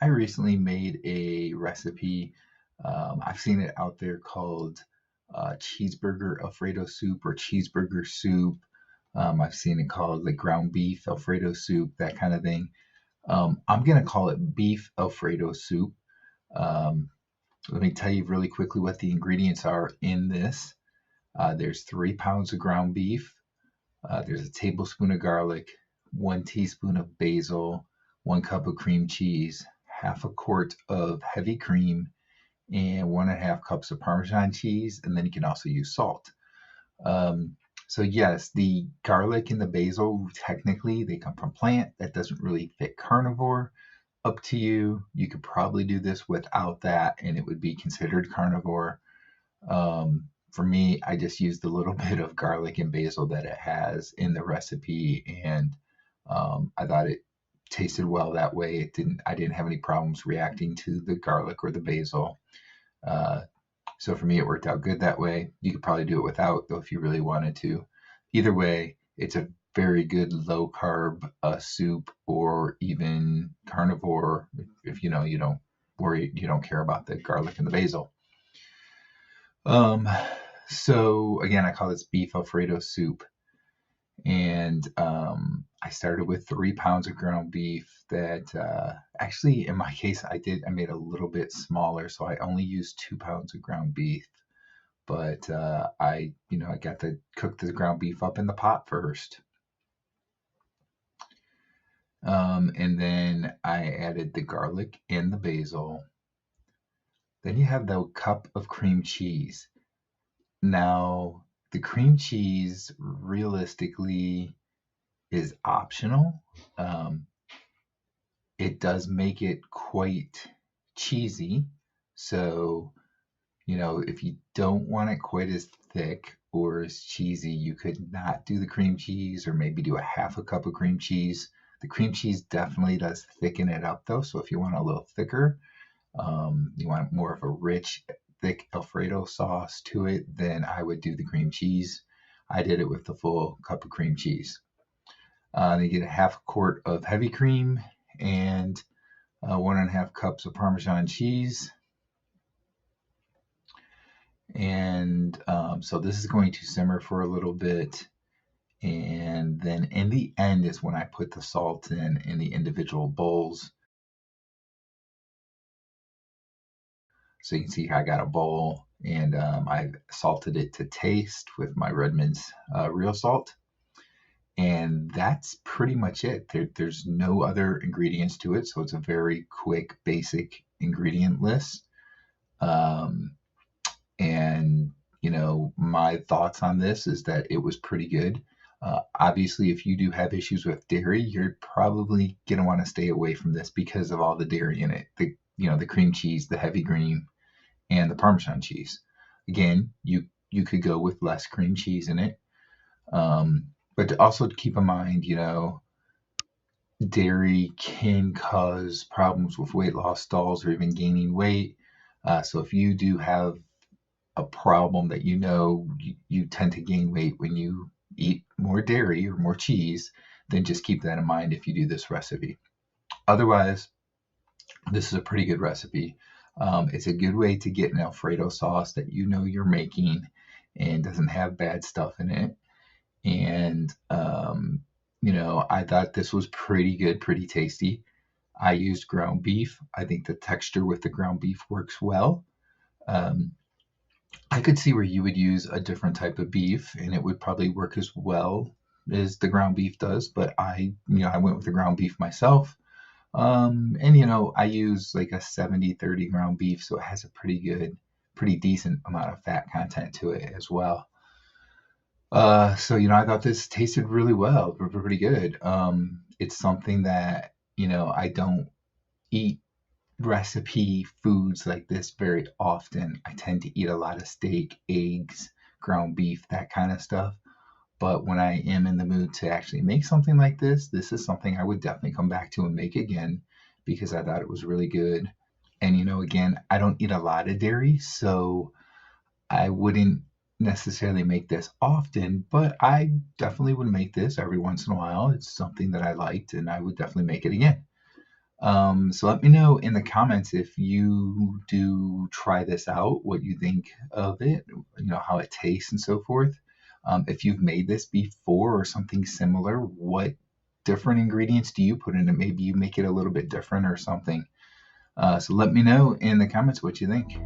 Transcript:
I recently made a recipe. I've seen it out there called cheeseburger Alfredo soup or cheeseburger soup. I've seen it called like ground beef Alfredo soup, that kind of thing. I'm gonna call it beef Alfredo soup. Um, Let me tell you really quickly what the ingredients are in this. There's 3 pounds of ground beef. There's a tablespoon of garlic, 1 teaspoon of basil, 1 cup of cream cheese, half a quart of heavy cream, and 1.5 cups of Parmesan cheese. And then you can also use salt. Um, so yes, the garlic and the basil, technically they come from plant. That doesn't really fit carnivore. Up to you. You could probably do this without that, and it would be considered carnivore. For me, I just used a little bit of garlic and basil that it has in the recipe, and I thought it tasted well that way. I didn't have any problems reacting to the garlic or the basil. Uh, so for me, it worked out good that way. You could probably do it without, though, if you really wanted to. Either way, it's a very good low carb soup, or even carnivore if you don't worry, you don't care about the garlic and the basil. Um, so again, I call this beef Alfredo soup, and I started with 3 pounds of ground beef. That actually, in my case, I made a little bit smaller, so I only used 2 pounds of ground beef. But I got to cook the ground beef up in the pot first, and then I added the garlic and the basil. Then you have the cup of cream cheese. Now, the cream cheese realistically is optional. Um, it does make it quite cheesy. So, if you don't want it quite as thick or as cheesy, you could not do the cream cheese, or maybe do a half a cup of cream cheese. The cream cheese definitely does thicken it up though. So if you want a little thicker, you want more of a rich, thick Alfredo sauce to it, then I would do the cream cheese. I did it with the full cup of cream cheese. Then you get a half a quart of heavy cream and 1.5 cups of Parmesan cheese. And so this is going to simmer for a little bit. And then in the end is when I put the salt in the individual bowls. So you can see I got a bowl, and I salted it to taste with my Redmond's real salt. And that's pretty much it. There's no other ingredients to it. So it's a very quick, basic ingredient list. Um, and, my thoughts on this is that it was pretty good. Obviously, if you do have issues with dairy, you're probably going to want to stay away from this because of all the dairy in it. The cream cheese, the heavy cream, and the Parmesan cheese. Again, you could go with less cream cheese in it. But also to keep in mind, dairy can cause problems with weight loss stalls or even gaining weight. So if you do have a problem that you tend to gain weight when you eat more dairy or more cheese, then just keep that in mind if you do this recipe. Otherwise, this is a pretty good recipe. It's a good way to get an Alfredo sauce that you're making and doesn't have bad stuff in it. And, I thought this was pretty good, pretty tasty. I used ground beef. I think the texture with the ground beef works well. Um, I could see where you would use a different type of beef and it would probably work as well as the ground beef does, but I went with the ground beef myself. And I use like a 70-30 ground beef, so it has a pretty decent amount of fat content to it as well. So I thought this tasted really well, pretty good. It's something that I don't eat recipe foods like this very often. I tend to eat a lot of steak, eggs, ground beef, that kind of stuff. But when I am in the mood to actually make something like this is something I would definitely come back to and make again because I thought it was really good. And again, I don't eat a lot of dairy, so I wouldn't necessarily make this often, but I definitely would make this every once in a while. It's something that I liked, and I would definitely make it again. So let me know in the comments if you do try this out, what you think of it, how it tastes and so forth. If you've made this before or something similar, what different ingredients do you put in it? Maybe you make it a little bit different or something. So let me know in the comments what you think.